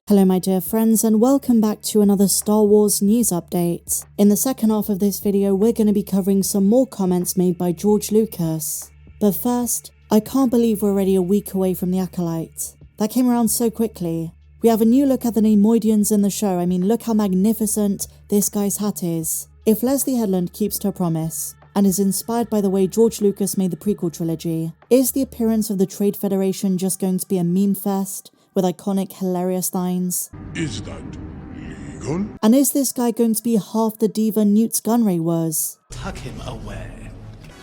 Hello my dear friends and welcome back to another Star Wars news update. In the second half of this video we're going to be covering some more comments made by George Lucas. But first, I can't believe we're already a week away from the Acolyte. That came around so quickly. We have a new look at the Neimoidians in the show. I mean, look how magnificent this guy's hat is. If Leslie Headland keeps to her promise and is inspired by the way George Lucas made the prequel trilogy, is the appearance of the Trade Federation just going to be a meme fest with iconic, hilarious lines? Is that legal? And is this guy going to be half the diva Newt's Gunray was? Tuck him away.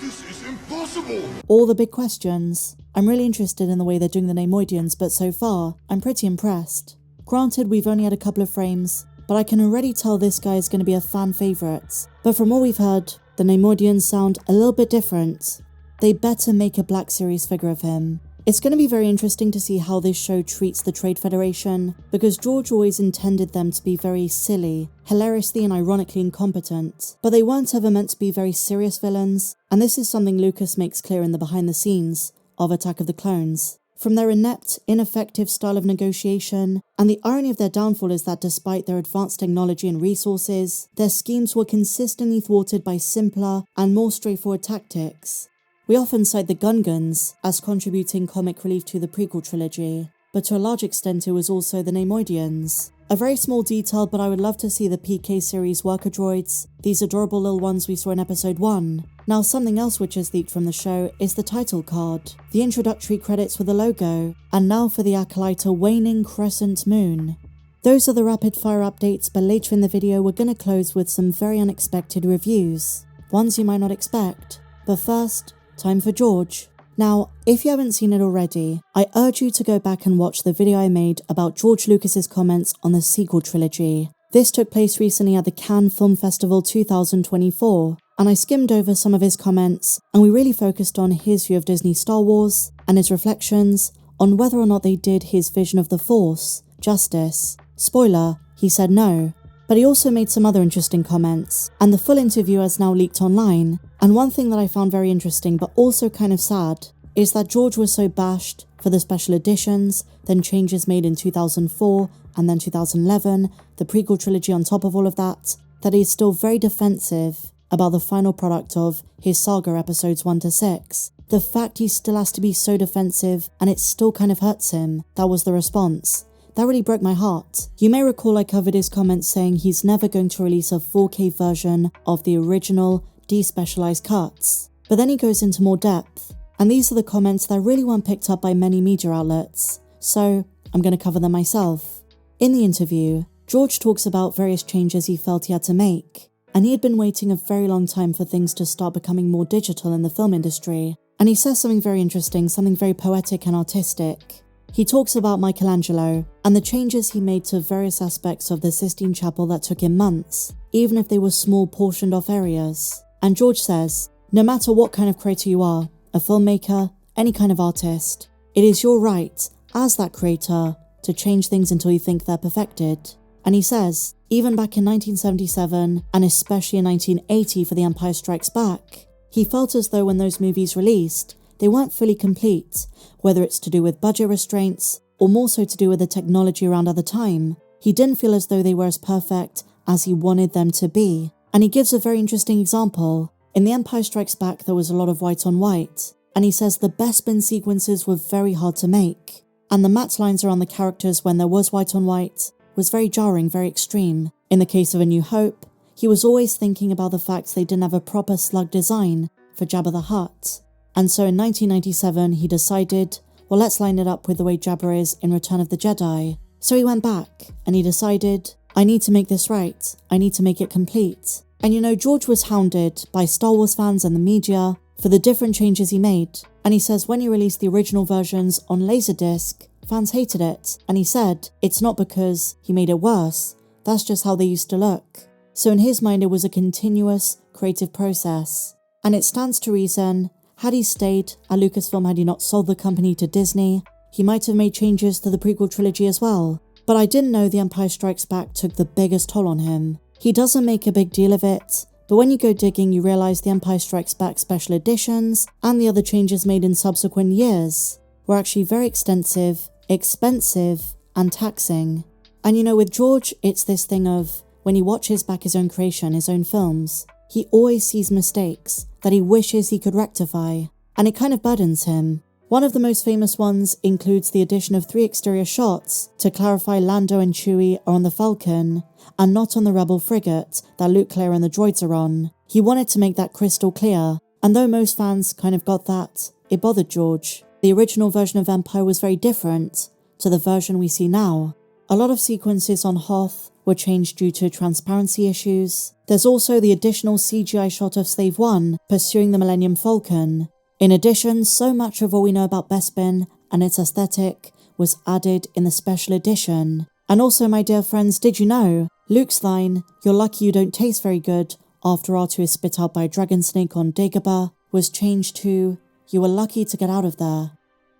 This is impossible! All the big questions. I'm really interested in the way they're doing the Neimoidians, but so far, I'm pretty impressed. Granted, we've only had a couple of frames, but I can already tell this guy is going to be a fan favourite. But from what we've heard, the Neimoidians sound a little bit different. They better make a Black Series figure of him. It's going to be very interesting to see how this show treats the Trade Federation, because George always intended them to be very silly, hilariously and ironically incompetent, but they weren't ever meant to be very serious villains, and this is something Lucas makes clear in the behind the scenes of Attack of the Clones. From their inept, ineffective style of negotiation, and the irony of their downfall is that despite their advanced technology and resources, their schemes were consistently thwarted by simpler and more straightforward tactics. We often cite the Gungans as contributing comic relief to the prequel trilogy, but to a large extent it was also the Neimoidians. A very small detail, but I would love to see the PK series worker droids, these adorable little ones we saw in episode 1. Now something else which is leaked from the show is the title card, the introductory credits with the logo, and now for the Acolyte, a waning crescent moon. Those are the rapid fire updates, but later in the video we're going to close with some very unexpected reviews, ones you might not expect. But first, time for George. Now, if you haven't seen it already, I urge you to go back and watch the video I made about George Lucas's comments on the sequel trilogy. This took place recently at the Cannes Film Festival 2024, and I skimmed over some of his comments, and we really focused on his view of Disney Star Wars, and his reflections on whether or not they did his vision of the Force justice. Spoiler, he said no. But he also made some other interesting comments, and the full interview has now leaked online. And one thing that I found very interesting, but also kind of sad, is that George was so bashed for the special editions, then changes made in 2004, and then 2011, the prequel trilogy on top of all of that, that he's still very defensive about the final product of his saga episodes 1 to 6. The fact he still has to be so defensive, and it still kind of hurts him, that was the response. That really broke my heart. You may recall I covered his comments saying he's never going to release a 4K version of the original, despecialized cuts. But then he goes into more depth, and these are the comments that really weren't picked up by many media outlets, so I'm going to cover them myself. In the interview, George talks about various changes he felt he had to make, and he had been waiting a very long time for things to start becoming more digital in the film industry, and he says something very interesting, something very poetic and artistic. He talks about Michelangelo and the changes he made to various aspects of the Sistine Chapel that took him months, even if they were small portioned off areas. And George says, no matter what kind of creator you are, a filmmaker, any kind of artist, it is your right, as that creator, to change things until you think they're perfected. And he says, even back in 1977, and especially in 1980 for The Empire Strikes Back, he felt as though when those movies released, they weren't fully complete, whether it's to do with budget restraints, or more so to do with the technology around at the time. He didn't feel as though they were as perfect as he wanted them to be. And he gives a very interesting example. In The Empire Strikes Back, there was a lot of white on white, and he says the Bespin sequences were very hard to make. And the matte lines around the characters when there was white on white was very jarring, very extreme. In the case of A New Hope, he was always thinking about the fact they didn't have a proper slug design for Jabba the Hutt. And so in 1997, he decided, well, let's line it up with the way Jabba is in Return of the Jedi. So he went back, and he decided, I need to make this right. I need to make it complete. And you know, George was hounded by Star Wars fans and the media for the different changes he made. And he says when he released the original versions on Laserdisc, fans hated it. And he said, it's not because he made it worse. That's just how they used to look. So in his mind, it was a continuous, creative process. And it stands to reason, had he stayed at Lucasfilm, had he not sold the company to Disney, he might have made changes to the prequel trilogy as well. But I didn't know The Empire Strikes Back took the biggest toll on him. He doesn't make a big deal of it, but when you go digging you realise The Empire Strikes Back special editions and the other changes made in subsequent years were actually very extensive, expensive, and taxing. And with George, it's this thing of, when he watches back his own creation, his own films, he always sees mistakes that he wishes he could rectify, and it kind of burdens him. One of the most famous ones includes the addition of 3 exterior shots to clarify Lando and Chewie are on the Falcon and not on the Rebel frigate that Luke, Leia and the droids are on. He wanted to make that crystal clear, and though most fans kind of got that, it bothered George. The original version of Empire was very different to the version we see now. A lot of sequences on Hoth were changed due to transparency issues. There's also the additional CGI shot of Slave One pursuing the Millennium Falcon. In addition, so much of what we know about Bespin and its aesthetic was added in the special edition. And also, my dear friends, did you know Luke's line, "You're lucky you don't taste very good," after R2 is spit out by a dragon snake on Dagobah, was changed to, "You were lucky to get out of there."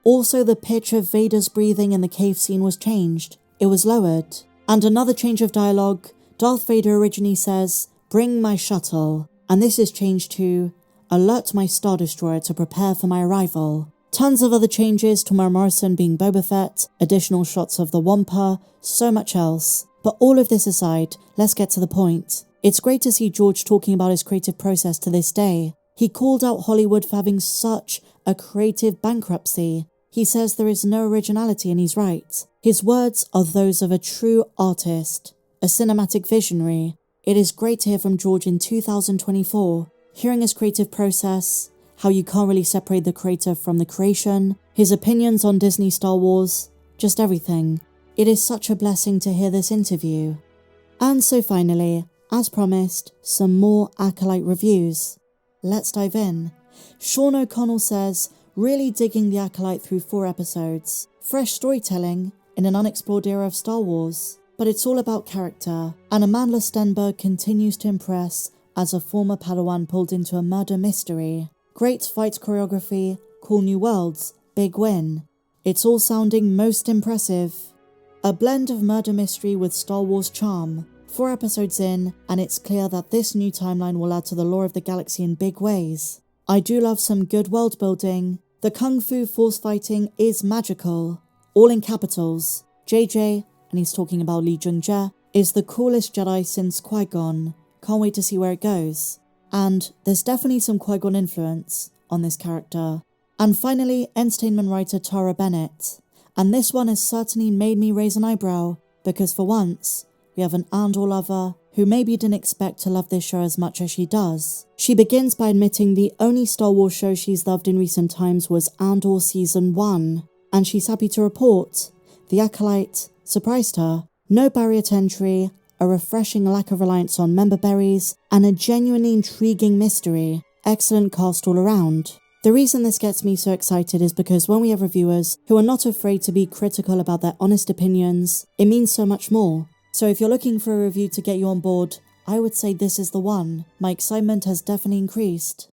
Also, the pitch of Vader's breathing in the cave scene was changed. It was lowered. And another change of dialogue, Darth Vader originally says, "Bring my shuttle," and this is changed to, "Alert my Star Destroyer to prepare for my arrival." Tons of other changes, Tamara Morrison being Boba Fett, additional shots of the Wampa, so much else. But all of this aside, let's get to the point. It's great to see George talking about his creative process to this day. He called out Hollywood for having such a creative bankruptcy. He says there is no originality, and he's right. His words are those of a true artist, a cinematic visionary. It is great to hear from George in 2024, hearing his creative process, how you can't really separate the creator from the creation, his opinions on Disney Star Wars, just everything. It is such a blessing to hear this interview. And so finally, as promised, some more Acolyte reviews. Let's dive in. Sean O'Connell says, really digging the Acolyte through 4 episodes. Fresh storytelling in an unexplored era of Star Wars. But it's all about character, and Amandla Stenberg continues to impress as a former Padawan pulled into a murder mystery. Great fight choreography, cool new worlds, big win. It's all sounding most impressive. A blend of murder mystery with Star Wars charm. 4 episodes in, and it's clear that this new timeline will add to the lore of the galaxy in big ways. I do love some good world building. The Kung Fu force fighting is magical. All in capitals. JJ, and he's talking about Lee Jung-jae, is the coolest Jedi since Qui-Gon. Can't wait to see where it goes. And there's definitely some Qui-Gon influence on this character. And finally, entertainment writer Tara Bennett. And this one has certainly made me raise an eyebrow, because for once, we have an Andor lover who maybe didn't expect to love this show as much as she does. She begins by admitting the only Star Wars show she's loved in recent times was Andor Season 1, and she's happy to report The Acolyte surprised her. No barrier to entry, a refreshing lack of reliance on member berries, and a genuinely intriguing mystery. Excellent cast all around. The reason this gets me so excited is because when we have reviewers who are not afraid to be critical about their honest opinions, it means so much more. So if you're looking for a review to get you on board, I would say this is the one. My excitement has definitely increased.